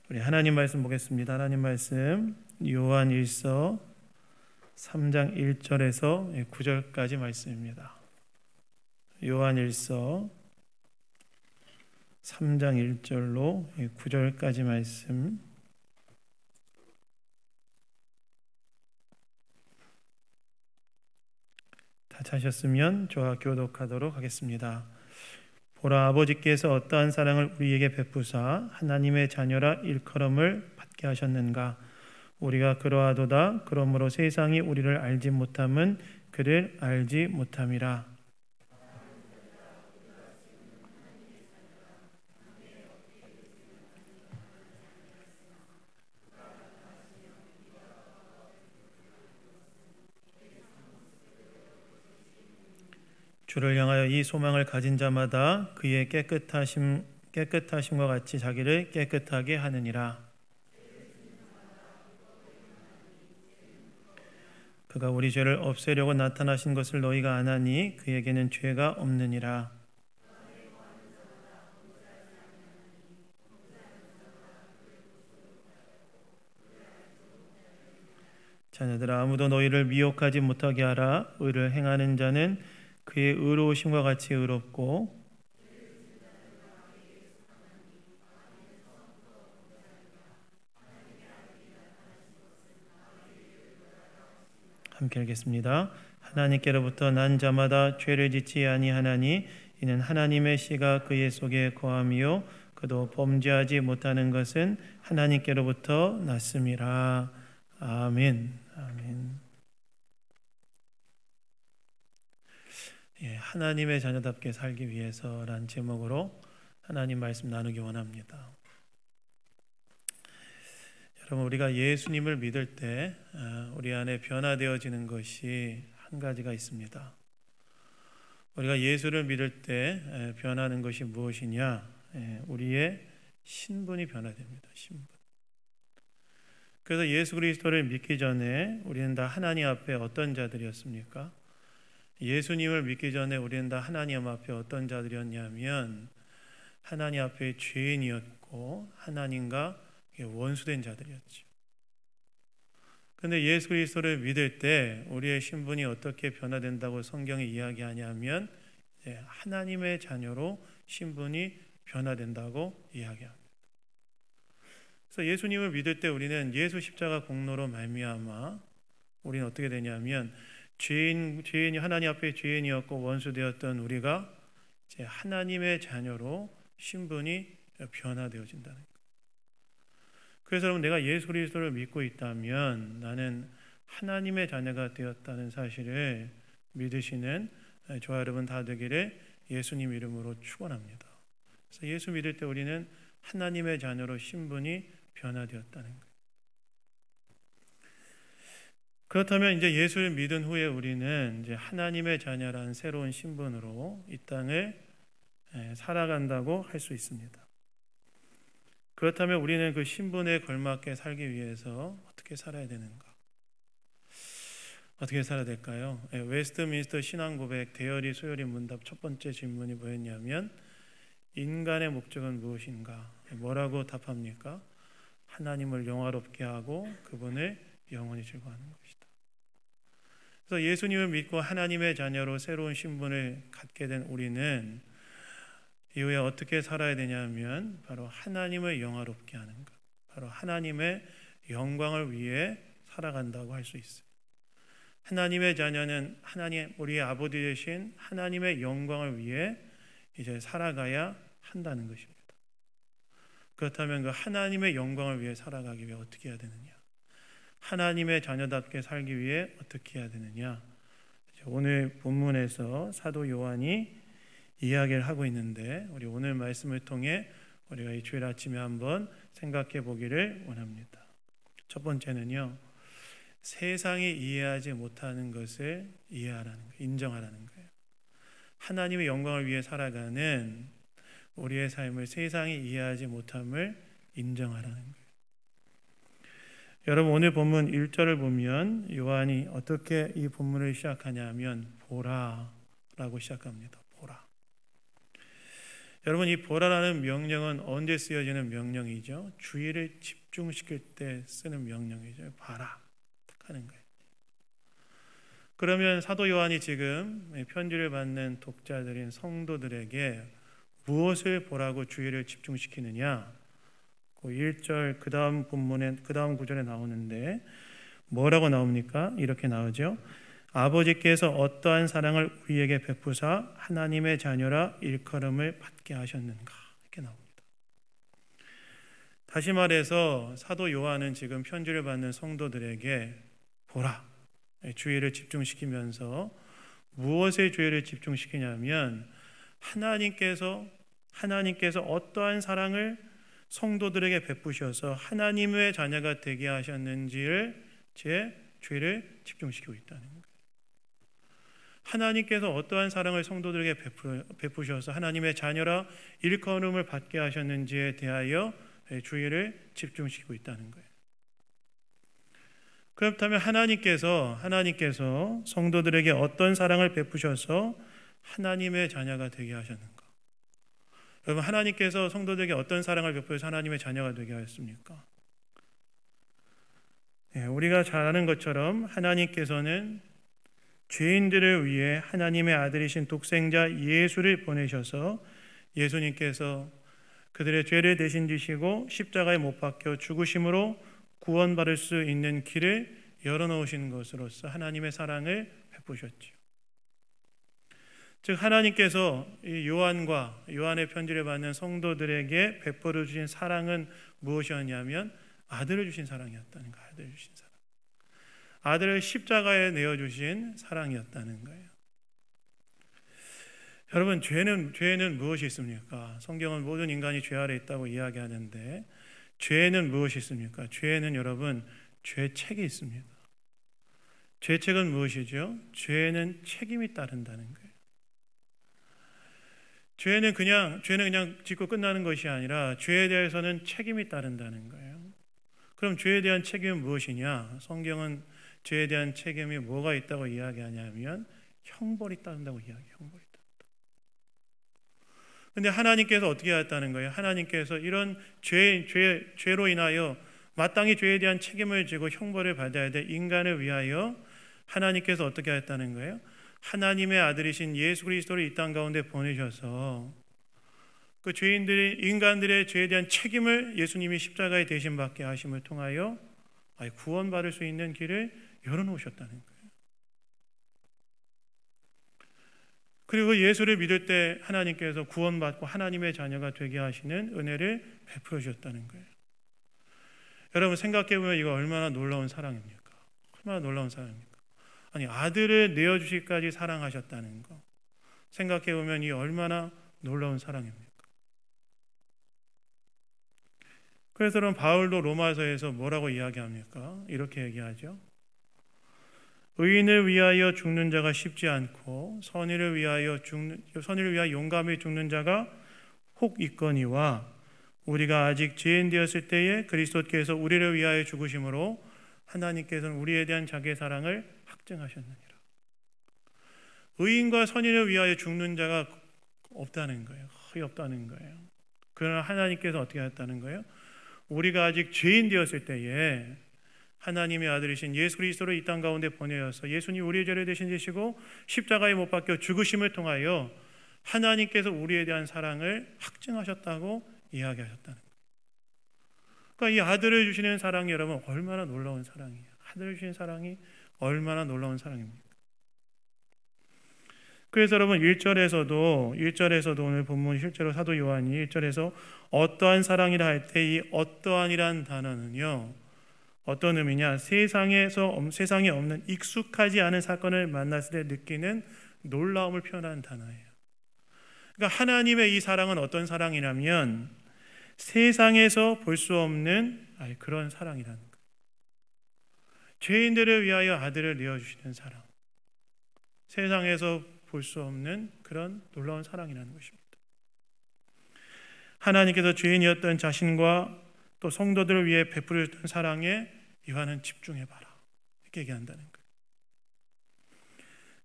우리 하나님 말씀 보겠습니다. 하나님 말씀 요한 1서 3장 1절에서 9절까지 말씀입니다. 요한 1서 3장 1절로 9절까지 말씀. 다 찾으셨으면 저와 교독하도록 하겠습니다. 보라, 아버지께서 어떠한 사랑을 우리에게 베푸사 하나님의 자녀라 일컬음을 받게 하셨는가. 우리가 그러하도다. 그러므로 세상이 우리를 알지 못함은 그를 알지 못함이라. 주를 향하여 이 소망을 가진 자마다 그의 깨끗하심과 같이 자기를 깨끗하게 하느니라. 그가 우리 죄를 없애려고 나타나신 것을 너희가 아나니 그에게는 죄가 없느니라. 자녀들아, 아무도 너희를 미혹하지 못하게 하라. 의를 행하는 자는 그의 의로우심과 같이 의롭고 함께 읽겠습니다. 하나님께로부터 난 자마다 죄를 짓지 아니하나니 이는 하나님의 씨가 그의 속에 거함이요 그도 범죄하지 못하는 것은 하나님께로부터 났음이라. 아멘. 아멘. 하나님의 자녀답게 살기 위해서란 제목으로 하나님 말씀 나누기 원합니다. 여러분, 우리가 예수님을 믿을 때 우리 안에 변화되어지는 것이 한 가지가 있습니다. 우리가 예수를 믿을 때 변하는 것이 무엇이냐? 우리의 신분이 변화됩니다. 신분. 그래서 예수 그리스도를 믿기 전에 우리는 다 하나님 앞에 어떤 자들이었습니까? 예수님을 믿기 전에 우리는 다 하나님 앞에 어떤 자들이었냐면 하나님 앞에 죄인이었고 하나님과 원수된 자들이었죠. 그런데 예수 그리스도를 믿을 때 우리의 신분이 어떻게 변화된다고 성경이 이야기하냐면 하나님의 자녀로 신분이 변화된다고 이야기합니다. 그래서 예수님을 믿을 때 우리는 예수 십자가 공로로 말미암아 우리는 어떻게 되냐면 죄인이 하나님 앞에 죄인이었고 원수되었던 우리가 이제 하나님의 자녀로 신분이 변화되어진다는 거예요. 그래서 여러분, 내가 예수 그리스도를 믿고 있다면 나는 하나님의 자녀가 되었다는 사실을 믿으시는 저와 여러분 다 되기를 예수님 이름으로 축원합니다. 그래서 예수 믿을 때 우리는 하나님의 자녀로 신분이 변화되었다는 거예요. 그렇다면 이제 예수를 믿은 후에 우리는 이제 하나님의 자녀라는 새로운 신분으로 이 땅을 살아간다고 할 수 있습니다. 그렇다면 우리는 그 신분에 걸맞게 살기 위해서 어떻게 살아야 되는가? 어떻게 살아야 될까요? 웨스트민스터 신앙고백 대열이 소열이 문답 첫 번째 질문이 뭐였냐면 인간의 목적은 무엇인가? 뭐라고 답합니까? 하나님을 영화롭게 하고 그분을 영원히 즐거워하는 것이다. 그래서 예수님을 믿고 하나님의 자녀로 새로운 신분을 갖게 된 우리는 이후에 어떻게 살아야 되냐면 바로 하나님을 영화롭게 하는 것, 바로 하나님의 영광을 위해 살아간다고 할 수 있어요. 하나님의 자녀는 하나님, 우리의 아버지 되신 하나님의 영광을 위해 이제 살아가야 한다는 것입니다. 그렇다면 그 하나님의 영광을 위해 살아가기 위해 어떻게 해야 되느냐? 하나님의 자녀답게 살기 위해 어떻게 해야 되느냐? 오늘 본문에서 사도 요한이 이야기를 하고 있는데 우리 오늘 말씀을 통해 우리가 이 주일 아침에 한번 생각해 보기를 원합니다. 첫 번째는요, 세상이 이해하지 못하는 것을 이해하라는 거예요. 인정하라는 거예요. 하나님의 영광을 위해 살아가는 우리의 삶을 세상이 이해하지 못함을 인정하라는 거예요. 여러분, 오늘 본문 1절을 보면 요한이 어떻게 이 본문을 시작하냐면 보라 라고 시작합니다. 보라. 여러분, 이 보라라는 명령은 언제 쓰여지는 명령이죠? 주의를 집중시킬 때 쓰는 명령이죠. 봐라 하는 거예요. 그러면 사도 요한이 지금 편지를 받는 독자들인 성도들에게 무엇을 보라고 주의를 집중시키느냐? 그 1절 그 다음 본문에 그 다음 구절에 나오는데 뭐라고 나옵니까? 이렇게 나오죠. 아버지께서 어떠한 사랑을 우리에게 베푸사 하나님의 자녀라 일컬음을 받게 하셨는가? 이렇게 나옵니다. 다시 말해서 사도 요한은 지금 편지를 받는 성도들에게 보라, 주의를 집중시키면서 무엇에 주의를 집중시키냐면 하나님께서 어떠한 사랑을 성도들에게 베푸셔서 하나님의 자녀가 되게 하셨는지를 제 주의를 집중시키고 있다는 거예요. 하나님께서 어떠한 사랑을 성도들에게 베푸셔서 하나님의 자녀라 일컬음을 받게 하셨는지에 대하여 주의를 집중시키고 있다는 거예요. 그렇다면 하나님께서 성도들에게 어떤 사랑을 베푸셔서 하나님의 자녀가 되게 하셨는가? 여러분, 하나님께서 성도들에게 어떤 사랑을 베푸셔서 하나님의 자녀가 되게 하였습니까? 우리가 잘 아는 것처럼 하나님께서는 죄인들을 위해 하나님의 아들이신 독생자 예수를 보내셔서 예수님께서 그들의 죄를 대신 지시고 십자가에 못 박혀 죽으심으로 구원받을 수 있는 길을 열어놓으신 것으로서 하나님의 사랑을 베푸셨지요. 즉 하나님께서 이 요한의 편지를 받는 성도들에게 베풀어 주신 사랑은 무엇이었냐면 아들을 주신 사랑이었다는 거예요. 아들을 주신 사랑. 아들을 십자가에 내어주신 사랑이었다는 거예요. 여러분, 죄는 무엇이 있습니까? 성경은 모든 인간이 죄 아래 있다고 이야기하는데 죄는 무엇이 있습니까? 죄는 여러분 죄책이 있습니다. 죄책은 무엇이죠? 죄는 책임이 따른다는 거예요. 죄는 그냥 짓고 끝나는 것이 아니라 죄에 대해서는 책임이 따른다는 거예요. 그럼 죄에 대한 책임은 무엇이냐? 성경은 죄에 대한 책임이 뭐가 있다고 이야기하냐면 형벌이 따른다고 이야기해요. 형벌이 따른다. 그런데 하나님께서 어떻게 하였다는 거예요? 하나님께서 이런 죄로 인하여 마땅히 죄에 대한 책임을 지고 형벌을 받아야 될 인간을 위하여 하나님께서 어떻게 하였다는 거예요? 하나님의 아들이신 예수 그리스도를 이 땅 가운데 보내셔서 그 인간들의 죄에 대한 책임을 예수님이 십자가에 대신 받게 하심을 통하여 구원받을 수 있는 길을 열어놓으셨다는 거예요. 그리고 예수를 믿을 때 하나님께서 구원받고 하나님의 자녀가 되게 하시는 은혜를 베풀어 주셨다는 거예요. 여러분, 생각해보면 이거 얼마나 놀라운 사랑입니까? 얼마나 놀라운 사랑입니까? 아니, 아들을 내어주시기까지 사랑하셨다는 거 생각해보면 이 얼마나 놀라운 사랑입니까? 그래서 그럼 바울도 로마서에서 뭐라고 이야기합니까? 이렇게 얘기하죠. 의인을 위하여 죽는 자가 쉽지 않고 선의를 위하여 용감히 죽는 자가 혹 있거니와 우리가 아직 죄인 되었을 때에 그리스도께서 우리를 위하여 죽으심으로 하나님께서는 우리에 대한 자기의 사랑을 확증하셨느니라. 의인과 선인을 위하여 죽는 자가 없다는 거예요. 거의 없다는 거예요. 그러나 하나님께서 어떻게 하셨다는 거예요? 우리가 아직 죄인 되었을 때에 하나님의 아들이신 예수 그리스도를 이 땅 가운데 보내어서 예수님 우리의 죄를 대신 지시고 십자가에 못 박혀 죽으심을 통하여 하나님께서 우리에 대한 사랑을 확증하셨다고 이야기하셨다는 거예요. 그러니까 이 아들을 주시는 사랑이 여러분 얼마나 놀라운 사랑이에요. 아들을 주신 사랑이 얼마나 놀라운 사랑입니까? 그래서 여러분 1절에서도 오늘 본문 실제로 사도 요한이 1절에서 어떠한 사랑이라 할 때 이 어떠한이란 단어는요, 어떤 의미냐? 세상에 없는 익숙하지 않은 사건을 만났을 때 느끼는 놀라움을 표현하는 단어예요. 그러니까 하나님의 이 사랑은 어떤 사랑이냐면 세상에서 볼 수 없는 그런 사랑이라는 거예요. 죄인들을 위하여 아들을 내어주시는 사랑, 세상에서 볼 수 없는 그런 놀라운 사랑이라는 것입니다. 하나님께서 죄인이었던 자신과 또 성도들을 위해 베풀었던 사랑에 요한은 집중해봐라 이렇게 얘기한다는 거예요.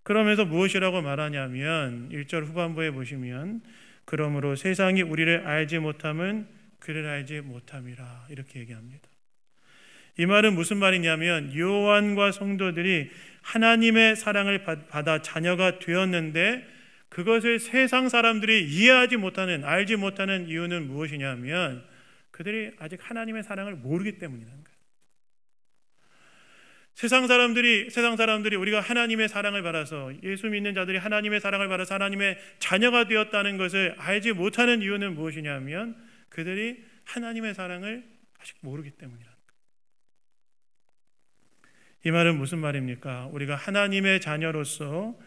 그러면서 무엇이라고 말하냐면 1절 후반부에 보시면 그러므로 세상이 우리를 알지 못함은 그를 알지 못함이라. 이렇게 얘기합니다. 이 말은 무슨 말이냐면 요한과 성도들이 하나님의 사랑을 받아 자녀가 되었는데 그것을 세상 사람들이 이해하지 못하는, 알지 못하는 이유는 무엇이냐면 그들이 아직 하나님의 사랑을 모르기 때문이라는 거예요. 세상 사람들이 우리가 하나님의 사랑을 받아서, 예수 믿는 자들이 하나님의 사랑을 받아서 하나님의 자녀가 되었다는 것을 알지 못하는 이유는 무엇이냐면 그들이 하나님의 사랑을 아직 모르기 때문이라는 거예요. 이 말은 무슨 말입니까? 우리가 하나님의 자녀로서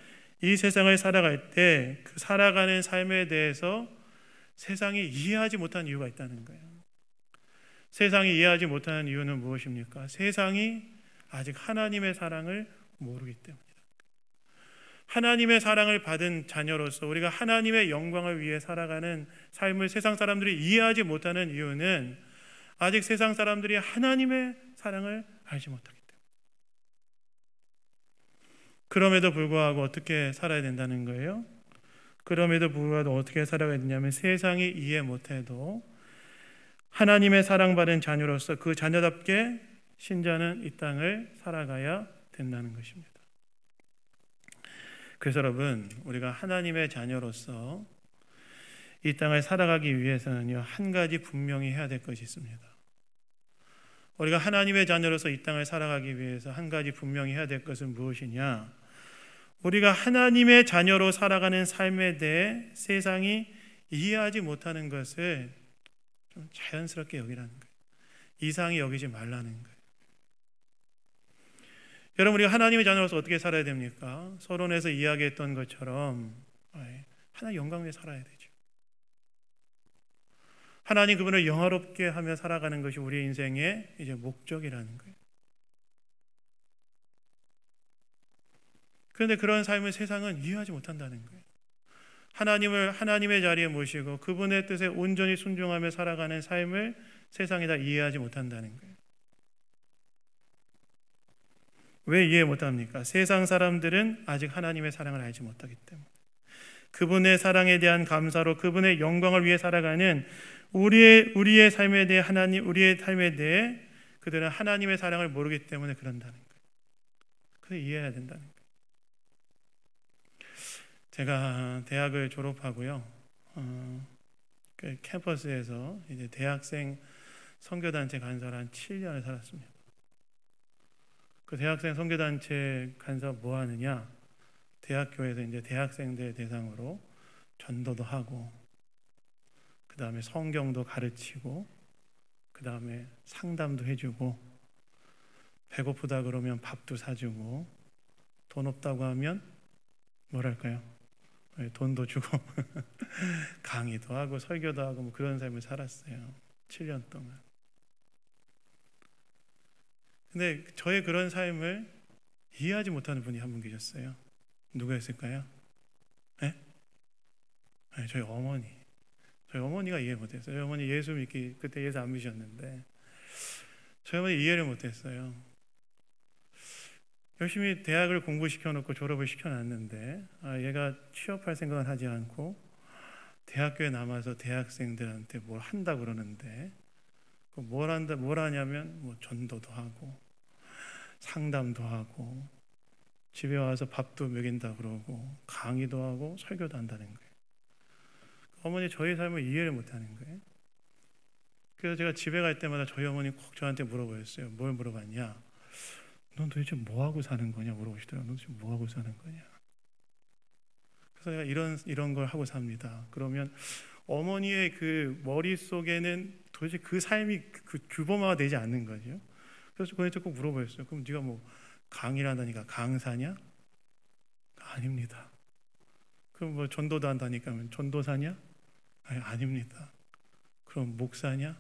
이 세상을 살아갈 때 그 살아가는 삶에 대해서 세상이 이해하지 못한 이유가 있다는 거예요. 세상이 이해하지 못하는 이유는 무엇입니까? 세상이 아직 하나님의 사랑을 모르기 때문이다. 하나님의 사랑을 받은 자녀로서 우리가 하나님의 영광을 위해 살아가는 삶을 세상 사람들이 이해하지 못하는 이유는 아직 세상 사람들이 하나님의 사랑을 알지 못하기 때문입니다. 그럼에도 불구하고 어떻게 살아야 된다는 거예요? 그럼에도 불구하고 어떻게 살아가야 되냐면 세상이 이해 못해도 하나님의 사랑받은 자녀로서 그 자녀답게 신자는 이 땅을 살아가야 된다는 것입니다. 그래서 여러분, 우리가 하나님의 자녀로서 이 땅을 살아가기 위해서는요, 한 가지 분명히 해야 될 것이 있습니다. 우리가 하나님의 자녀로서 이 땅을 살아가기 위해서 한 가지 분명히 해야 될 것은 무엇이냐? 우리가 하나님의 자녀로 살아가는 삶에 대해 세상이 이해하지 못하는 것을 좀 자연스럽게 여기라는 거예요. 이상히 여기지 말라는 거예요. 여러분, 우리가 하나님의 자녀로서 어떻게 살아야 됩니까? 서론에서 이야기했던 것처럼 하나님 영광 위에 살아야 되죠. 하나님 그분을 영화롭게 하며 살아가는 것이 우리 인생의 이제 목적이라는 거예요. 그런데 그런 삶을 세상은 이해하지 못한다는 거예요. 하나님을 하나님의 자리에 모시고 그분의 뜻에 온전히 순종하며 살아가는 삶을 세상이 다 이해하지 못한다는 거예요. 왜 이해 못합니까? 세상 사람들은 아직 하나님의 사랑을 알지 못하기 때문에. 그분의 사랑에 대한 감사로 그분의 영광을 위해 살아가는 우리의 삶에 대해 우리의 삶에 대해 그들은 하나님의 사랑을 모르기 때문에 그런다는 거예요. 그래서 이해해야 된다는 거예요. 제가 대학을 졸업하고요, 그 캠퍼스에서 이제 대학생 선교단체 간사를 한 7년을 살았습니다. 그 대학생 선교단체 간사 뭐 하느냐? 대학교에서 이제 대학생들 대상으로 전도도 하고, 그 다음에 성경도 가르치고, 그 다음에 상담도 해주고, 배고프다 그러면 밥도 사주고, 돈 없다고 하면 뭐랄까요? 돈도 주고 강의도 하고 설교도 하고 뭐 그런 삶을 살았어요. 7년 동안. 근데 저의 그런 삶을 이해하지 못하는 분이 한 분 계셨어요. 누구였을까요? 네? 네, 저희 어머니. 저희 어머니가 이해 못했어요. 저희 어머니 예수 믿기, 그때 예수 안 믿으셨는데 저희 어머니 이해를 못했어요. 열심히 대학을 공부시켜놓고 졸업을 시켜놨는데 얘가 취업할 생각은 하지 않고 대학교에 남아서 대학생들한테 뭘 한다 그러는데 뭘 하냐면 뭐 전도도 하고 상담도 하고 집에 와서 밥도 먹인다 그러고 강의도 하고 설교도 한다는 거예요. 어머니 저희 삶을 이해를 못하는 거예요. 그래서 제가 집에 갈 때마다 저희 어머니 꼭 저한테 물어보셨어요. 뭘 물어봤냐? 넌 도대체 뭐하고 사는 거냐 물어보시더라고요. 넌 도대체 뭐하고 사는 거냐. 그래서 내가 이런 걸 하고 삽니다. 그러면 어머니의 그 머릿속에는 도대체 그 삶이 그 규범화가 되지 않는 거죠. 그래서 그한테 꼭 물어보셨어요. 그럼 네가 뭐 강의를 한다니까 강사냐? 아닙니다. 그럼 뭐 전도도 한다니까 하면 전도사냐? 아니, 아닙니다. 그럼 목사냐?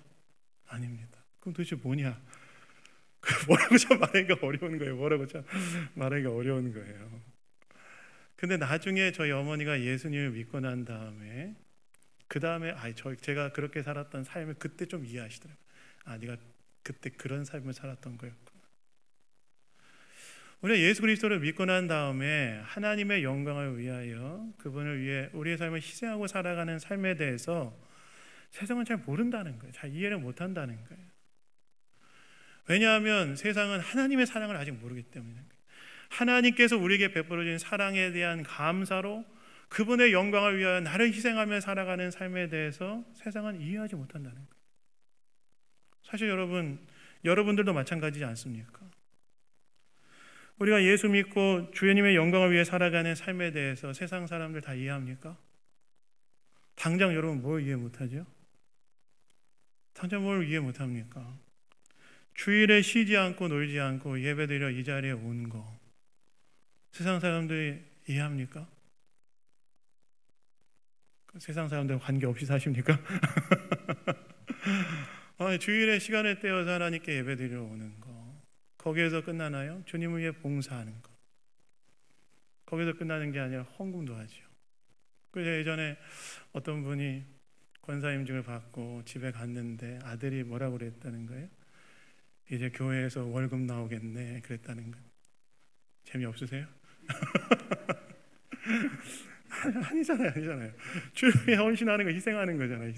아닙니다. 그럼 도대체 뭐냐? 뭐라고 참 말하기가 어려운 거예요. 뭐라고 참 말하기가 어려운 거예요. 근데 나중에 저희 어머니가 예수님을 믿고 난 다음에 그 다음에 제가 그렇게 살았던 삶을 그때 좀 이해하시더라고요. 네가 그때 그런 삶을 살았던 거였구나. 우리가 예수 그리스도를 믿고 난 다음에 하나님의 영광을 위하여 그분을 위해 우리의 삶을 희생하고 살아가는 삶에 대해서 세상은 잘 모른다는 거예요. 잘 이해를 못한다는 거예요. 왜냐하면 세상은 하나님의 사랑을 아직 모르기 때문에 하나님께서 우리에게 베풀어 주신 사랑에 대한 감사로 그분의 영광을 위하여 나를 희생하며 살아가는 삶에 대해서 세상은 이해하지 못한다는 거예요. 사실 여러분들도 마찬가지지 않습니까? 우리가 예수 믿고 주님의 영광을 위해 살아가는 삶에 대해서 세상 사람들 다 이해합니까? 당장 여러분 뭘 이해 못하죠? 당장 뭘 이해 못합니까? 주일에 쉬지 않고 놀지 않고 예배드려 이 자리에 온 거 세상 사람들이 이해합니까? 세상 사람들은 관계없이 사십니까? 주일에 시간을 떼어서 하나님께 예배드리러 오는 거 거기에서 끝나나요? 주님을 위해 봉사하는 거 거기서 끝나는 게 아니라 헌금도 하죠. 그래서 예전에 어떤 분이 권사임직을 받고 집에 갔는데 아들이 뭐라고 그랬다는 거예요? 이제 교회에서 월급 나오겠네 그랬다는 거예요. 재미없으세요? 아니잖아요. 주를 위해 헌신하는 거 희생하는 거잖아요.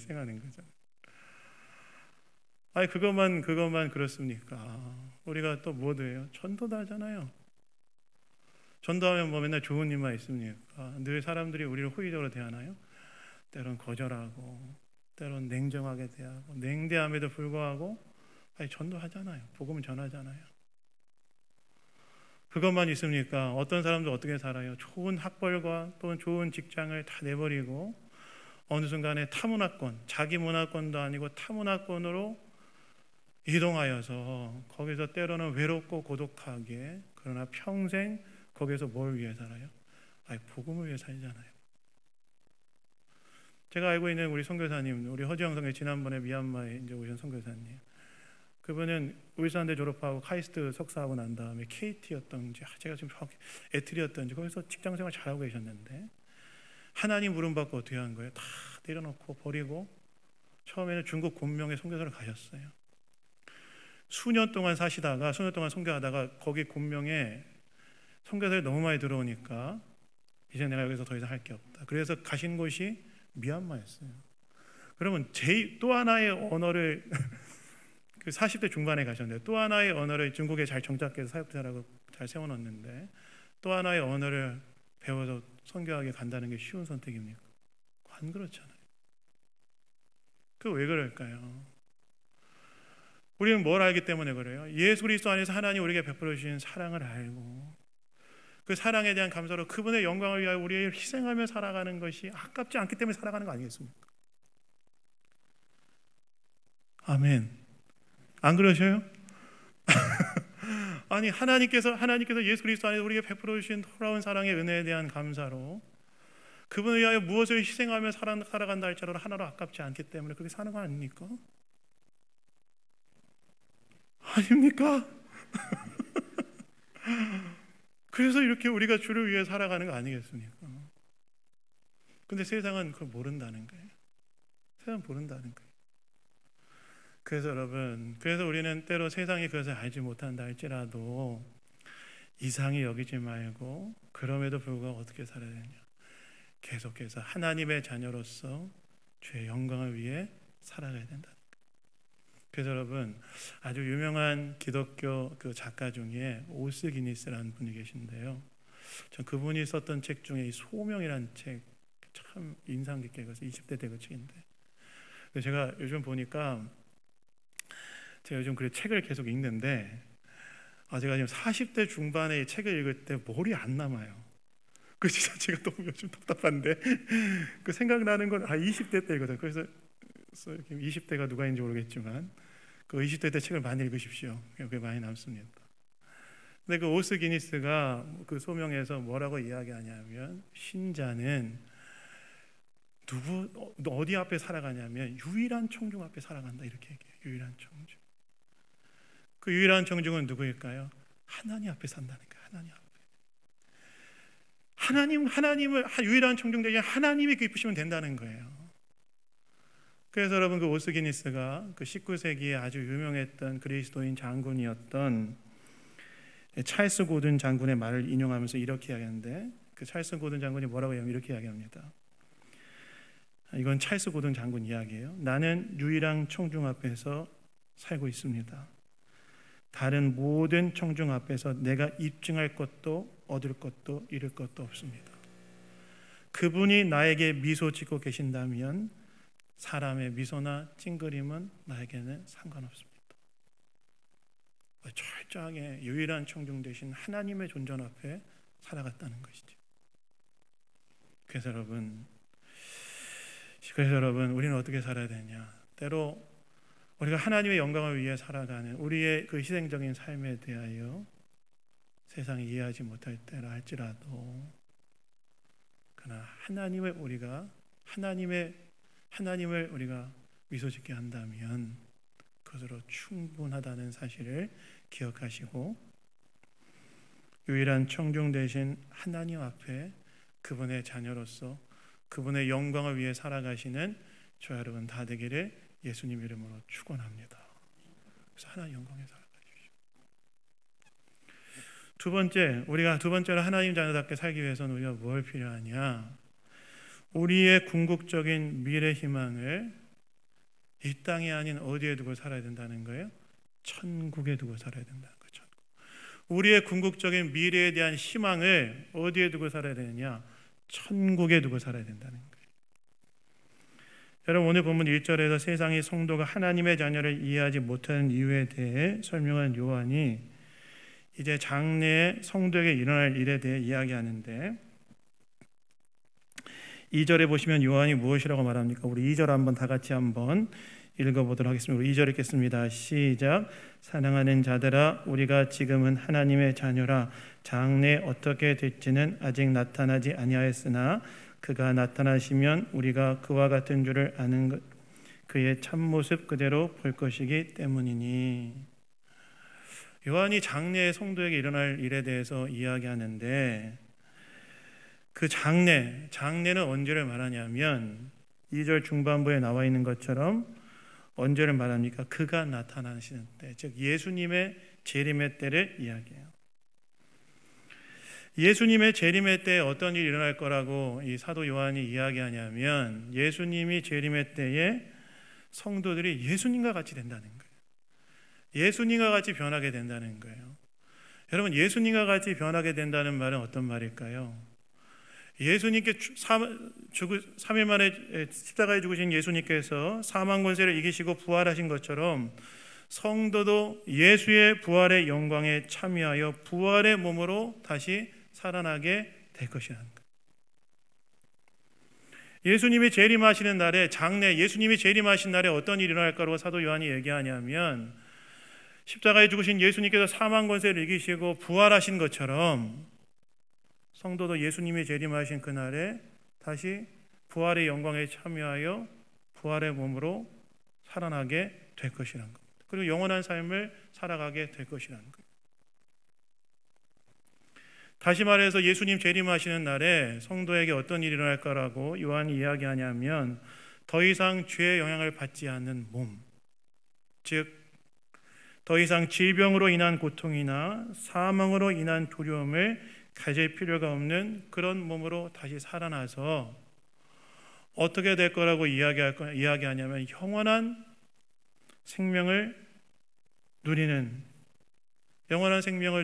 아니 그것만 그렇습니까? 우리가 또 뭐 돼요? 전도도 하잖아요. 전도하면 뭐 맨날 좋은 일만 있습니까? 늘 사람들이 우리를 호의적으로 대하나요? 때론 거절하고 때론 냉정하게 대하고 냉대함에도 불구하고 전도하잖아요. 복음을 전하잖아요. 그것만 있습니까? 어떤 사람도 어떻게 살아요? 좋은 학벌과 또는 좋은 직장을 다 내버리고 어느 순간에 타문화권, 자기 문화권도 아니고 타문화권으로 이동하여서 거기서 때로는 외롭고 고독하게 그러나 평생 거기서 뭘 위해 살아요? 복음을 위해 살잖아요. 제가 알고 있는 우리 선교사님, 우리 허지영 선교 지난번에 미얀마에 이제 오신 선교사님, 그분은 울산대 졸업하고 카이스트 석사하고 난 다음에 KT였던지 제가 지금 정확히 에트리였던지 거기서 직장생활 잘하고 계셨는데 하나님 부름받고 어떻게 한 거예요? 다 내려놓고 버리고 처음에는 중국 곤명에 선교사를 가셨어요. 수년 동안 선교하다가 거기 곤명에 선교사를 너무 많이 들어오니까 이제 내가 여기서 더 이상 할 게 없다. 그래서 가신 곳이 미얀마였어요. 그러면 또 하나의 언어를 그 40대 중반에 가셨는데 또 하나의 언어를 중국에 잘 정착해서 사역자라고 잘 세워놨는데 또 하나의 언어를 배워서 선교하게 간다는 게 쉬운 선택입니까? 안 그렇잖아요. 그 왜 그럴까요? 우리는 뭘 알기 때문에 그래요? 예수 그리스도 안에서 하나님 우리에게 베풀어 주신 사랑을 알고 그 사랑에 대한 감사로 그분의 영광을 위하여 우리를 희생하며 살아가는 것이 아깝지 않기 때문에 살아가는 거 아니겠습니까? 아멘. 안 그러셔요? 아니 하나님께서 예수 그리스도 안에서 우리에게 베풀어 주신 돌아온 사랑의 은혜에 대한 감사로 그분을 위하여 무엇을 희생하며 살아간다 할지라도 하나도 아깝지 않기 때문에 그렇게 사는 거 아닙니까? 아닙니까? 그래서 이렇게 우리가 주를 위해 살아가는 거 아니겠습니까? 근데 세상은 그걸 모른다는 거예요. 세상은 모른다는 거예요. 그래서 여러분, 우리는 때로 세상이 그것을 알지 못한다 할지라도 이상히 여기지 말고 그럼에도 불구하고 어떻게 살아야 되냐? 계속해서 하나님의 자녀로서 주의 영광을 위해 살아가야 된다. 그래서 여러분, 아주 유명한 기독교 그 작가 중에 오스 기니스라는 분이 계신데요. 전 그분이 썼던 책 중에 이 소명이라는 책 참 인상 깊게 읽었어요. 20대 때 그 책인데. 제가 요즘 보니까 제가 요즘 그 책을 계속 읽는데 제가 지금 40대 중반에 이 책을 읽을 때 머리 안 남아요. 그 진짜 제가 너무 요즘 답답한데 그 생각나는 건 20대 때거든요. 그래서 20대가 누가 있는지 모르겠지만 그 20대 때 책을 많이 읽으십시오. 그게 많이 남습니다. 근데 그 오스 기니스가 그 소명에서 뭐라고 이야기하냐면 신자는 어디 앞에 살아가냐면 유일한 청중 앞에 살아간다 이렇게 얘기해요. 유일한 청중. 그 유일한 청중은 누구일까요? 하나님 앞에 산다는 거예요. 하나님 앞에. 하나님을 유일한 청중 되게 하나님이 기쁘시면 된다는 거예요. 그래서 여러분 그 오스 기니스가 그 19세기에 아주 유명했던 그리스도인 장군이었던 찰스 고든 장군의 말을 인용하면서 이렇게 이야기하는데, 그 찰스 고든 장군이 뭐라고 하냐면 이렇게 이야기합니다. 이건 찰스 고든 장군 이야기예요. 나는 유일한 청중 앞에서 살고 있습니다. 다른 모든 청중 앞에서 내가 입증할 것도 얻을 것도 잃을 것도 없습니다. 그분이 나에게 미소 짓고 계신다면 사람의 미소나 찡그림은 나에게는 상관없습니다. 철저하게 유일한 청중 되신 하나님의 존재 앞에 살아갔다는 것이죠. 그래서 여러분, 우리는 어떻게 살아야 되냐? 때로 우리가 하나님의 영광을 위해 살아가는 우리의 그 희생적인 삶에 대하여 세상이 이해하지 못할 때라 할지라도, 그러나 하나님을 우리가 미소 짓게 한다면 그것으로 충분하다는 사실을 기억하시고, 유일한 청중 되신 하나님 앞에 그분의 자녀로서 그분의 영광을 위해 살아가시는 저와 여러분 다 되기를 예수님 이름으로 축원합니다. 그래서 하나님 영광에 살아가십시오. 두 번째로 하나님 자녀답게 살기 위해서는 우리가 뭘 필요하냐? 우리의 궁극적인 미래 희망을 이 땅이 아닌 어디에 두고 살아야 된다는 거예요? 천국에 두고 살아야 된다는 거예요. 천국. 우리의 궁극적인 미래에 대한 희망을 어디에 두고 살아야 되느냐? 천국에 두고 살아야 된다는 거예요. 여러분, 오늘 본문 1절에서 세상의 성도가 하나님의 자녀를 이해하지 못하는 이유에 대해 설명한 요한이 이제 장래에 성도에게 일어날 일에 대해 이야기하는데, 2절에 보시면 요한이 무엇이라고 말합니까? 우리 2절 한번 다 같이 한번 읽어보도록 하겠습니다. 우리 2절 읽겠습니다. 시작. 사랑하는 자들아, 우리가 지금은 하나님의 자녀라. 장래에 어떻게 될지는 아직 나타나지 아니하였으나 그가 나타나시면 우리가 그와 같은 줄을 아는 것, 그의 참모습 그대로 볼 것이기 때문이니. 요한이 장래에 성도에게 일어날 일에 대해서 이야기하는데, 그 장래는 언제를 말하냐면 2절 중반부에 나와 있는 것처럼 언제를 말합니까? 그가 나타나시는 때, 즉 예수님의 재림의 때를 이야기해요. 예수님의 재림의 때에 어떤 일이 일어날 거라고 이 사도 요한이 이야기하냐면, 예수님이 재림의 때에 성도들이 예수님과 같이 된다는 거예요. 예수님과 같이 변하게 된다는 거예요. 여러분, 예수님과 같이 변하게 된다는 말은 어떤 말일까요? 예수님께 3일 만에 십자가에 죽으신 예수님께서 사망 권세를 이기시고 부활하신 것처럼 성도도 예수의 부활의 영광에 참여하여 부활의 몸으로 다시 살아나게 될 것이라는 거예요. 예수님이 재림하시는 날에, 장래 예수님이 재림하신 날에 어떤 일이 일어날까로 사도 요한이 얘기하냐면, 십자가에 죽으신 예수님께서 사망 권세를 이기시고 부활하신 것처럼 성도도 예수님이 재림하신 그날에 다시 부활의 영광에 참여하여 부활의 몸으로 살아나게 될 것이라는 겁니다. 그리고 영원한 삶을 살아가게 될 것이라는 거예요. 다시 말해서 예수님 재림하시는 날에 성도에게 어떤 일이 일어날까라고 요한이 이야기하냐면, 더 이상 죄의 영향을 받지 않는 몸, 즉 더 이상 질병으로 인한 고통이나 사망으로 인한 두려움을 가질 필요가 없는 그런 몸으로 다시 살아나서 어떻게 될 거라고 이야기하냐면, 영원한 생명을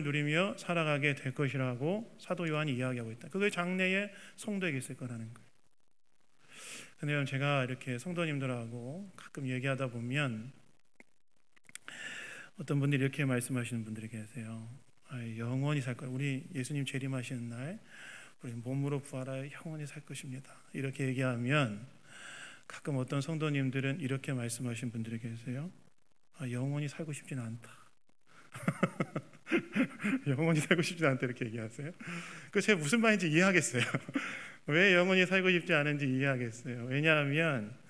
누리며 살아가게 될 것이라고 사도 요한이 이야기하고 있다. 그게 장래에 성도에게 있을 거라는 거예요. 근데 제가 이렇게 성도님들하고 가끔 얘기하다 보면 어떤 분들이 이렇게 말씀하시는 분들이 계세요. 영원히 살 거예요. 우리 예수님 재림하시는 날 우리 몸으로 부활하여 영원히 살 것입니다. 이렇게 얘기하면 가끔 어떤 성도님들은 이렇게 말씀하시는 분들이 계세요. 영원히 살고 싶진 않다. 영원히 살고 싶지 않다 이렇게 얘기하세요. 그 제가 무슨 말인지 이해하겠어요. 왜 영원히 살고 싶지 않은지 이해하겠어요. 왜냐하면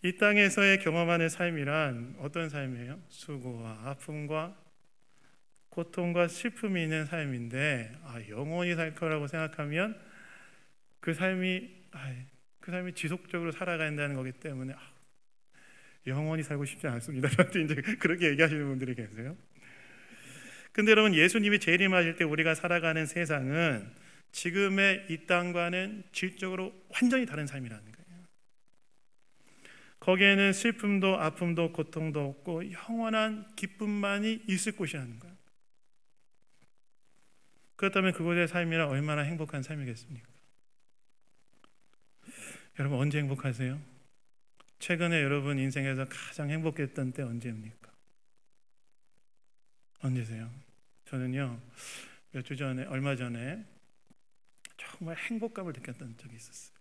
이 땅에서의 경험하는 삶이란 어떤 삶이에요? 수고와 아픔과 고통과 슬픔이 있는 삶인데, 영원히 살 거라고 생각하면 그 삶이 지속적으로 살아가야 한다는 거기 때문에 영원히 살고 싶지 않습니다. 저한테 이제 그렇게 얘기하시는 분들이 계세요. 근데 여러분, 예수님이 재림하실 때 우리가 살아가는 세상은 지금의 이 땅과는 질적으로 완전히 다른 삶이라는 거예요. 거기에는 슬픔도 아픔도 고통도 없고 영원한 기쁨만이 있을 곳이라는 거예요. 그렇다면 그곳의 삶이란 얼마나 행복한 삶이겠습니까? 여러분, 언제 행복하세요? 최근에 여러분 인생에서 가장 행복했던 때 언제입니까? 언제세요? 저는요, 몇 주 전에, 얼마 전에 정말 행복감을 느꼈던 적이 있었어요.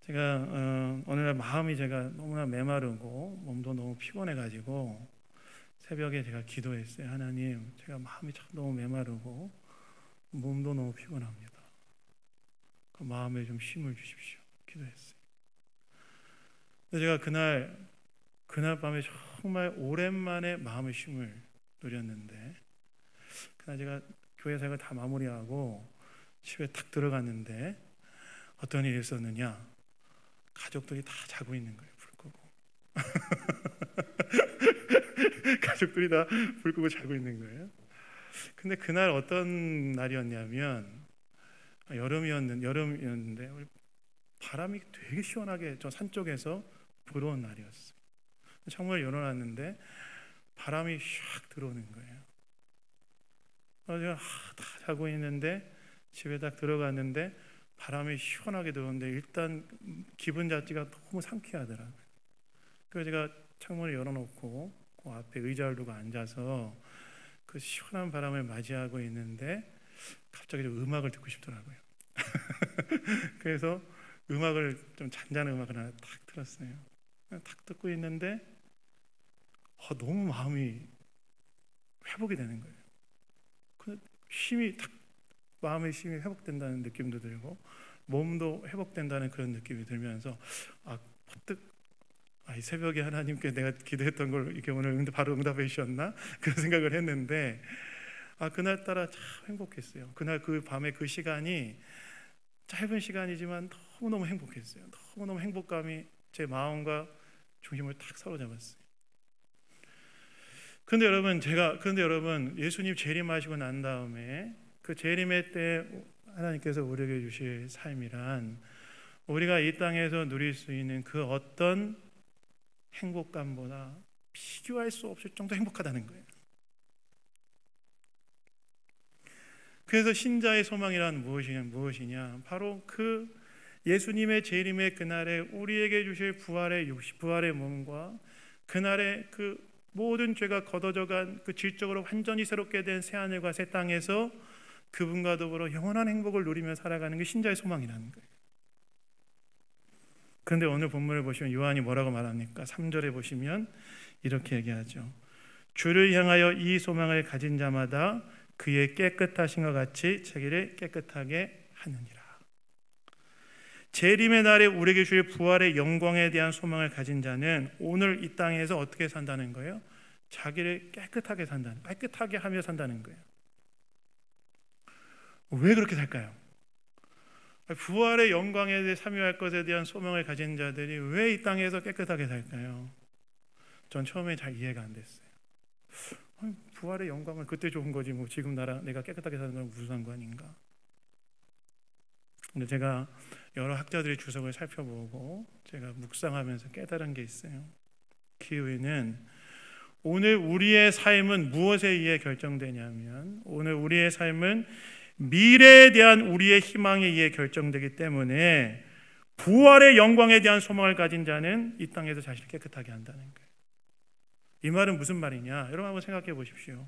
제가 어느 날 마음이 제가 너무나 메마르고 몸도 너무 피곤해가지고 새벽에 제가 기도했어요. 하나님, 제가 마음이 참 너무 메마르고 몸도 너무 피곤합니다. 그 마음에 좀 힘을 주십시오. 기도했어요. 근데 제가 그날 밤에 정말 오랜만에 마음의 쉼을 누렸는데, 그날 제가 교회 생활 다 마무리하고 집에 탁 들어갔는데 어떤 일이 있었느냐? 가족들이 다 자고 있는 거예요. 불 끄고. 가족들이 다 불 끄고 자고 있는 거예요. 근데 그날 어떤 날이었냐면 여름이었는데 바람이 되게 시원하게 저 산 쪽에서 불어온 날이었어요. 창문을 열어놨는데 바람이 샥 들어오는 거예요. 제가 다 자고 있는데 집에 딱 들어갔는데 바람이 시원하게 들어오는데 일단 기분 자체가 너무 상쾌하더라고요. 그래서 제가 창문을 열어놓고 그 앞에 의자를 두고 앉아서 그 시원한 바람을 맞이하고 있는데 갑자기 좀 음악을 듣고 싶더라고요. 그래서 음악을 좀 잔잔한 음악을 하나 탁 틀었어요. 탁 듣고 있는데 너무 마음이 회복이 되는 거예요. 그 힘이 딱 마음의 힘이 회복된다는 느낌도 들고 몸도 회복된다는 그런 느낌이 들면서 퍼뜩 이 새벽에 하나님께 내가 기도했던 걸 이렇게 오늘 바로 응답해 주셨나? 그런 생각을 했는데 그날따라 참 행복했어요. 그날 그 밤에 그 시간이 짧은 시간이지만 너무너무 행복했어요. 너무너무 행복감이 제 마음과 중심을 탁 사로잡았어요. 그런데 여러분, 예수님 재림하시고 난 다음에 그 재림의 때 하나님께서 우리에게 주실 삶이란 우리가 이 땅에서 누릴 수 있는 그 어떤 행복감보다 비교할 수 없을 정도 행복하다는 거예요. 그래서 신자의 소망이란 무엇이냐? 바로 그 예수님의 재림의 그날에 우리에게 주실 부활의 몸과 그날에 그 모든 죄가 걷어져간 그 질적으로 완전히 새롭게 된 새하늘과 새 땅에서 그분과 더불어 영원한 행복을 누리며 살아가는 게 신자의 소망이라는 거예요. 그런데 오늘 본문을 보시면 요한이 뭐라고 말합니까? 3절에 보시면 이렇게 얘기하죠. 주를 향하여 이 소망을 가진 자마다 그의 깨끗하신과 같이 자기를 깨끗하게 하느니라. 재림의 날에 우리에게 주실 부활의 영광에 대한 소망을 가진 자는 오늘 이 땅에서 어떻게 산다는 거예요? 자기를 깨끗하게 하며 산다는 거예요. 왜 그렇게 살까요? 부활의 영광에 대해 참여할 것에 대한 소망을 가진 자들이 왜 이 땅에서 깨끗하게 살까요? 전 처음에 잘 이해가 안 됐어요. 부활의 영광은 그때 좋은 거지 뭐 지금 내가 깨끗하게 사는 건 무슨 상관인가? 근데 제가 여러 학자들의 주석을 살펴보고 제가 묵상하면서 깨달은 게 있어요. 기회는 오늘 우리의 삶은 무엇에 의해 결정되냐면 오늘 우리의 삶은 미래에 대한 우리의 희망에 의해 결정되기 때문에 부활의 영광에 대한 소망을 가진 자는 이 땅에서 자신을 깨끗하게 한다는 거예요. 이 말은 무슨 말이냐? 여러분 한번 생각해 보십시오.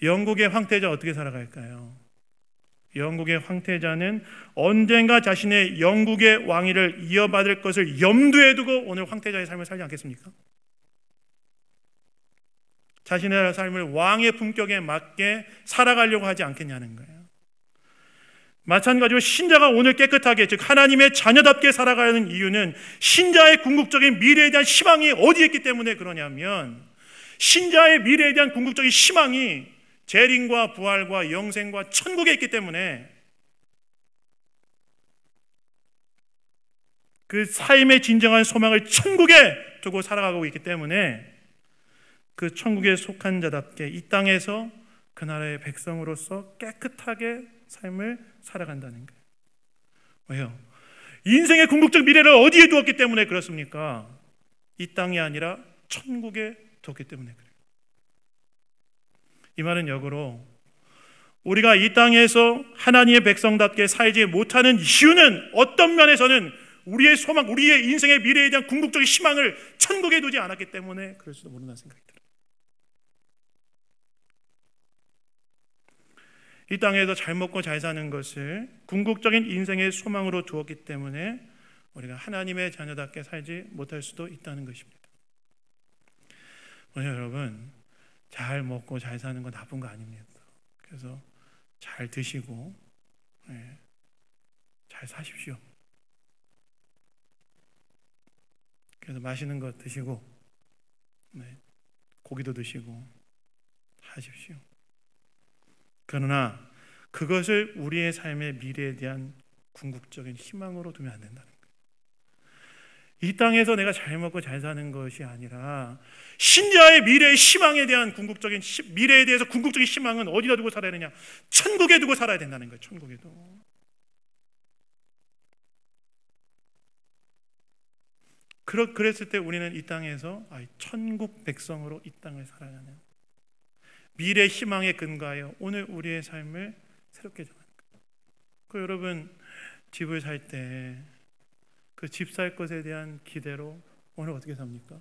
영국의 황태자 어떻게 살아갈까요? 영국의 황태자는 언젠가 자신의 영국의 왕위를 이어받을 것을 염두에 두고 오늘 황태자의 삶을 살지 않겠습니까? 자신의 삶을 왕의 품격에 맞게 살아가려고 하지 않겠냐는 거예요. 마찬가지로 신자가 오늘 깨끗하게, 즉 하나님의 자녀답게 살아가는 이유는 신자의 궁극적인 미래에 대한 희망이 어디에 있기 때문에 그러냐면 신자의 미래에 대한 궁극적인 희망이 재림과 부활과 영생과 천국에 있기 때문에 그 삶의 진정한 소망을 천국에 두고 살아가고 있기 때문에 그 천국에 속한 자답게 이 땅에서 그 나라의 백성으로서 깨끗하게 삶을 살아간다는 거예요. 왜요? 인생의 궁극적 미래를 어디에 두었기 때문에 그렇습니까? 이 땅이 아니라 천국에 두었기 때문에 그래요. 이 말은 역으로 우리가 이 땅에서 하나님의 백성답게 살지 못하는 이유는 어떤 면에서는 우리의 소망, 우리의 인생의 미래에 대한 궁극적인 희망을 천국에 두지 않았기 때문에 그럴 수도 모른다는 생각이 들어요. 이 땅에서 잘 먹고 잘 사는 것을 궁극적인 인생의 소망으로 두었기 때문에 우리가 하나님의 자녀답게 살지 못할 수도 있다는 것입니다. 오늘 여러분, 잘 먹고 잘 사는 건 나쁜 거 아닙니다. 그래서 잘 드시고 잘 사십시오. 그래서 맛있는 거 드시고 고기도 드시고 하십시오. 그러나 그것을 우리의 삶의 미래에 대한 궁극적인 희망으로 두면 안 된다는 거예요. 이 땅에서 내가 잘 먹고 잘 사는 것이 아니라 신자의 미래의 희망에 대한 궁극적인 미래에 대해서 궁극적인 희망은 어디다 두고 살아야 되냐? 천국에 두고 살아야 된다는 거예요. 천국에도. 그랬을 때 우리는 이 땅에서 천국 백성으로 이 땅을 살아야 하는 미래 희망에 근거하여 오늘 우리의 삶을 새롭게 정하는 거예요. 그 여러분 집을 살 때 그 집 살 것에 대한 기대로 오늘 어떻게 삽니까?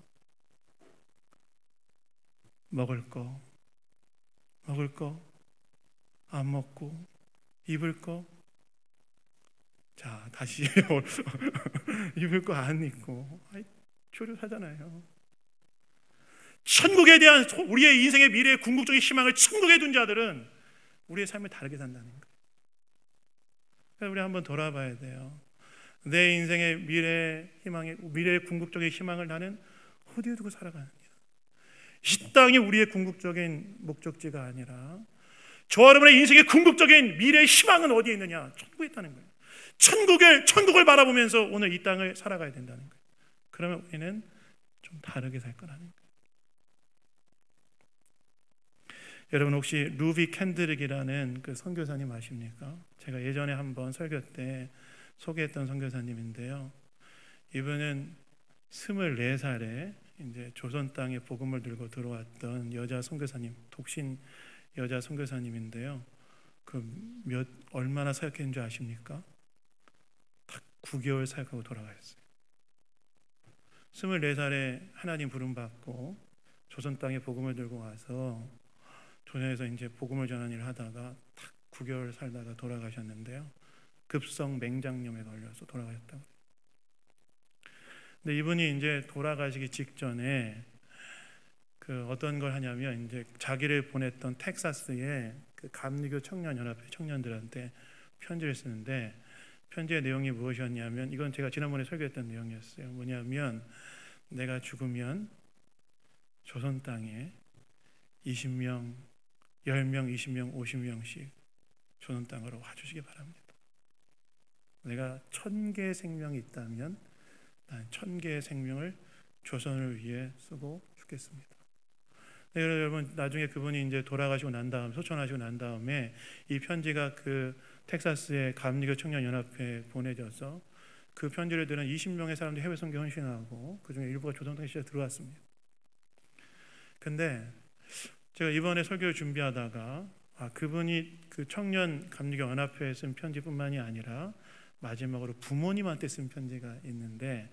먹을 거 안 먹고 입을 거 자 다시 입을 거 안 입고 초조하잖아요. 천국에 대한 우리의 인생의 미래의 궁극적인 희망을 천국에 둔 자들은 우리의 삶을 다르게 산다는 거예요. 그래서 우리 한번 돌아봐야 돼요. 내 인생의 미래의 궁극적인 희망을 나는 어디에 두고 살아가느냐? 이 땅이 우리의 궁극적인 목적지가 아니라 저와 여러분의 인생의 궁극적인 미래의 희망은 어디에 있느냐? 천국에 있다는 거예요. 천국을 바라보면서 오늘 이 땅을 살아가야 된다는 거예요. 그러면 우리는 좀 다르게 살 거라는 거예요. 여러분 혹시 루비 캔드릭이라는 그 선교사님 아십니까? 제가 예전에 한번 설교 때 소개했던 선교사님인데요. 이분은 24살에 이제 조선 땅에 복음을 들고 들어왔던 여자 선교사님, 독신 여자 선교사님인데요. 얼마나 사역했는 줄 아십니까? 딱 9개월 사역하고 돌아가셨어요. 24살에 하나님 부름 받고 조선 땅에 복음을 들고 와서 조선에서 이제 복음을 전하는 일을 하다가 딱 9개월 살다가 돌아가셨는데요. 급성 맹장염에 걸려서 돌아가셨다고. 근데 이분이 이제 돌아가시기 직전에 그 어떤 걸 하냐면 이제 자기를 보냈던 텍사스의 그 감리교 청년연합회 청년들한테 편지를 쓰는데 편지의 내용이 무엇이었냐면 이건 제가 지난번에 설교했던 내용이었어요. 뭐냐면 내가 죽으면 조선 땅에 20명, 10명, 20명, 50명씩 조선 땅으로 와주시기 바랍니다. 내가 1000개의 생명이 있다면 난 1000개의 생명을 조선을 위해 쓰고 죽겠습니다. 네, 여러분 나중에 그분이 이제 돌아가시고 난 다음 소천하시고 난 다음에 이 편지가 그 텍사스의 감리교 청년연합회에 보내져서 그 편지를 들은 20명의 사람들이 해외 선교 헌신하고 그 중에 일부가 조선 땅에 실제 들어왔습니다. 근데 제가 이번에 설교를 준비하다가 그분이 그 청년 감리교 연합회에 쓴 편지뿐만이 아니라 마지막으로 부모님한테 쓴 편지가 있는데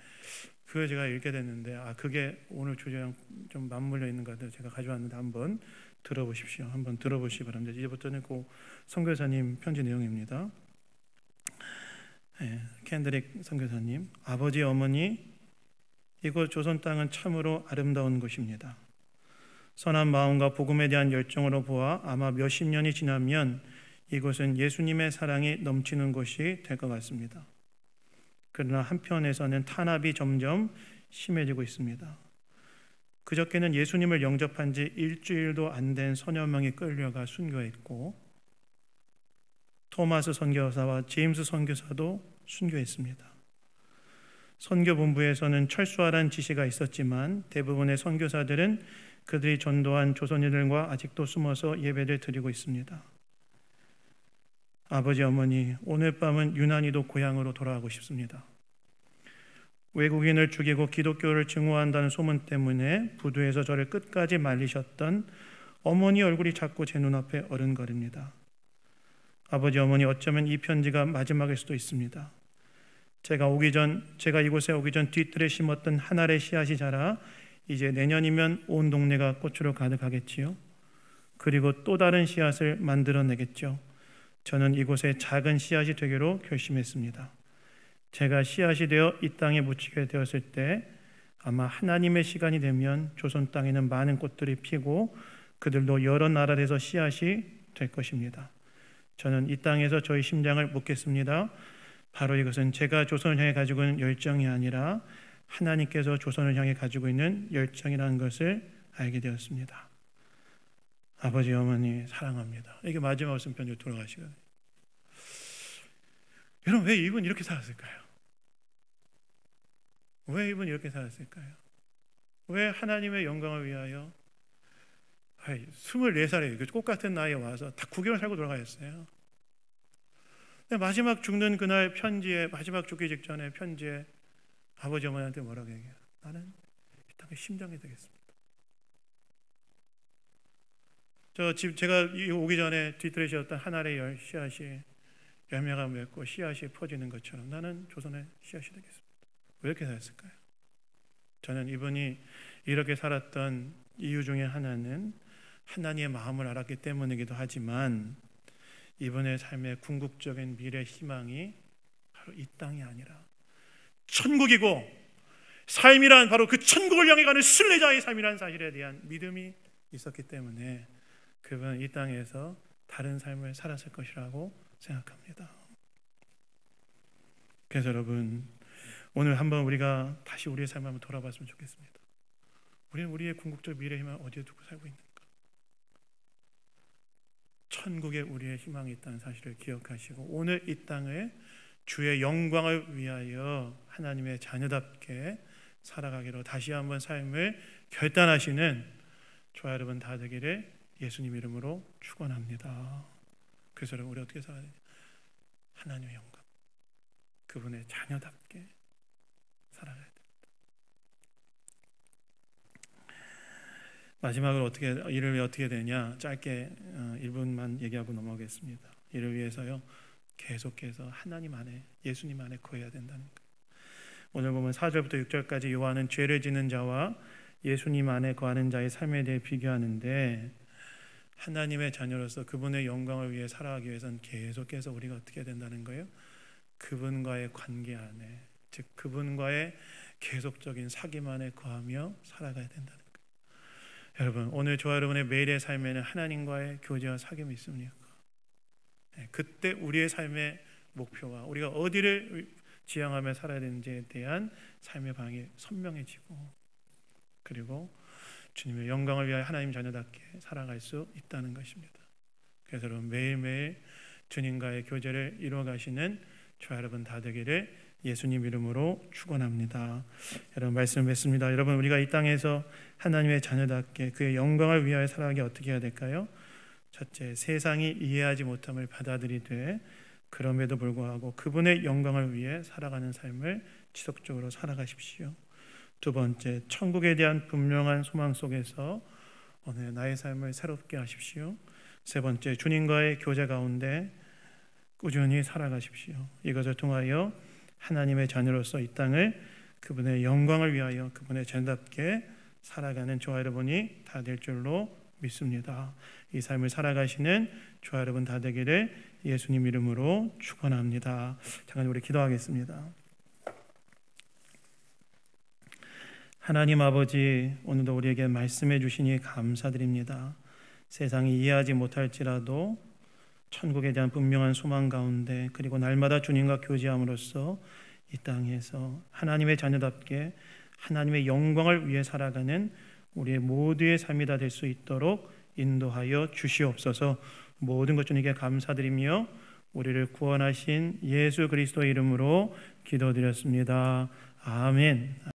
그걸 제가 읽게 됐는데 그게 오늘 주제랑 좀 맞물려 있는 것 같아서 제가 가져왔는데 한번 들어보십시오. 한번 들어보시기 바랍니다. 이제부터는 그 선교사님 편지 내용입니다. 캔드릭 선교사님, 아버지 어머니, 이곳 조선 땅은 참으로 아름다운 곳입니다. 선한 마음과 복음에 대한 열정으로 보아 아마 몇십 년이 지나면 이곳은 예수님의 사랑이 넘치는 곳이 될 것 같습니다. 그러나 한편에서는 탄압이 점점 심해지고 있습니다. 그저께는 예수님을 영접한 지 일주일도 안 된 서너 명이 끌려가 순교했고 토마스 선교사와 제임스 선교사도 순교했습니다. 선교본부에서는 철수하라는 지시가 있었지만 대부분의 선교사들은 그들이 전도한 조선인들과 아직도 숨어서 예배를 드리고 있습니다. 아버지, 어머니, 오늘 밤은 유난히도 고향으로 돌아가고 싶습니다. 외국인을 죽이고 기독교를 증오한다는 소문 때문에 부두에서 저를 끝까지 말리셨던 어머니 얼굴이 자꾸 제 눈앞에 어른거립니다. 아버지, 어머니, 어쩌면 이 편지가 마지막일 수도 있습니다. 제가 이곳에 오기 전 뒤뜰에 심었던 한 알의 씨앗이 자라 이제 내년이면 온 동네가 꽃으로 가득하겠지요. 그리고 또 다른 씨앗을 만들어내겠죠. 저는 이곳에 작은 씨앗이 되기로 결심했습니다. 제가 씨앗이 되어 이 땅에 묻히게 되었을 때 아마 하나님의 시간이 되면 조선 땅에는 많은 꽃들이 피고 그들도 여러 나라에서 씨앗이 될 것입니다. 저는 이 땅에서 저희 심장을 묻겠습니다. 바로 이것은 제가 조선을 향해 가지고 있는 열정이 아니라 하나님께서 조선을 향해 가지고 있는 열정이라는 것을 알게 되었습니다. 아버지, 어머니 사랑합니다. 이게 마지막 순편으로 돌아가시거든요. 여러분, 왜 이분 이렇게 살았을까요? 왜 이분 이렇게 살았을까요? 왜 하나님의 영광을 위하여 24살에 꽃 같은 나이에 와서 다 9개월 살고 돌아가셨어요. 마지막 죽는 그날 편지에, 마지막 죽기 직전에 편지에 아버지 어머니한테 뭐라고 얘기해요? 나는 이 땅의 심장이 되겠습니다. 제가 오기 전에 뒤뜰에 씌웠던 한 알의 씨앗이 열매가 맺고 씨앗이 퍼지는 것처럼 나는 조선의 씨앗이 되겠습니다. 왜 이렇게 살았을까요? 저는 이분이 이렇게 살았던 이유 중에 하나는 하나님의 마음을 알았기 때문이기도 하지만 이분의 삶의 궁극적인 미래 희망이 바로 이 땅이 아니라 천국이고, 삶이란 바로 그 천국을 향해 가는 순례자의 삶이라는 사실에 대한 믿음이 있었기 때문에 그분은 이 땅에서 다른 삶을 살았을 것이라고 생각합니다. 그래서 여러분, 오늘 한번 우리가 다시 우리의 삶을 한번 돌아봤으면 좋겠습니다. 우리는 우리의 궁극적 미래 희망을 어디에 두고 살고 있는가? 천국에 우리의 희망이 있다는 사실을 기억하시고 오늘 이 땅을 주의 영광을 위하여 하나님의 자녀답게 살아가기로 다시 한번 삶을 결단하시는 저와 여러분 다 되기를 예수님 이름으로 축원합니다. 그래서 여러분, 우리 어떻게 살아야 되냐? 하나님의 영광, 그분의 자녀답게 살아가야 됩니다. 마지막으로 이를 위해 어떻게 되냐? 짧게 1분만 얘기하고 넘어가겠습니다. 이를 위해서요, 계속해서 하나님 안에, 예수님 안에 거해야 된다는 거예요. 오늘 보면 4절부터 6절까지 요한은 죄를 짓는 자와 예수님 안에 거하는 자의 삶에 대해 비교하는데, 하나님의 자녀로서 그분의 영광을 위해 살아가기 위해서는 계속해서 우리가 어떻게 된다는 거예요? 그분과의 관계 안에, 즉 그분과의 계속적인 사귐 안에 거하며 살아가야 된다는 거예요. 여러분, 오늘 저와 여러분의 매일의 삶에는 하나님과의 교제와 사귐이 있습니까? 그때 우리의 삶의 목표와 우리가 어디를 지향하며 살아야 되는지에 대한 삶의 방향이 선명해지고, 그리고 주님의 영광을 위하여 하나님 자녀답게 살아갈 수 있다는 것입니다. 그래서 여러분, 매일매일 주님과의 교제를 이루어가시는 저와 여러분 다 되기를 예수님 이름으로 축원합니다. 여러분, 말씀 맺습니다. 여러분, 우리가 이 땅에서 하나님의 자녀답게 그의 영광을 위하여 살아가기 어떻게 해야 될까요? 첫째, 세상이 이해하지 못함을 받아들이되 그럼에도 불구하고 그분의 영광을 위해 살아가는 삶을 지속적으로 살아가십시오. 두 번째, 천국에 대한 분명한 소망 속에서 오늘 나의 삶을 새롭게 하십시오. 세 번째, 주님과의 교제 가운데 꾸준히 살아가십시오. 이것을 통하여 하나님의 자녀로서 이 땅을 그분의 영광을 위하여 그분의 자녀답게 살아가는 저와 여러분이 다 될 줄로 믿습니다. 이 삶을 살아가시는 저와 여러분 다 되기를 예수님 이름으로 축원합니다. 잠깐 우리 기도하겠습니다. 하나님 아버지, 오늘도 우리에게 말씀해 주시니 감사드립니다. 세상이 이해하지 못할지라도 천국에 대한 분명한 소망 가운데, 그리고 날마다 주님과 교제함으로써 이 땅에서 하나님의 자녀답게 하나님의 영광을 위해 살아가는 우리의 모두의 삶이 다 될 수 있도록 인도하여 주시옵소서. 모든 것 주님께 감사드리며 우리를 구원하신 예수 그리스도의 이름으로 기도드렸습니다. 아멘.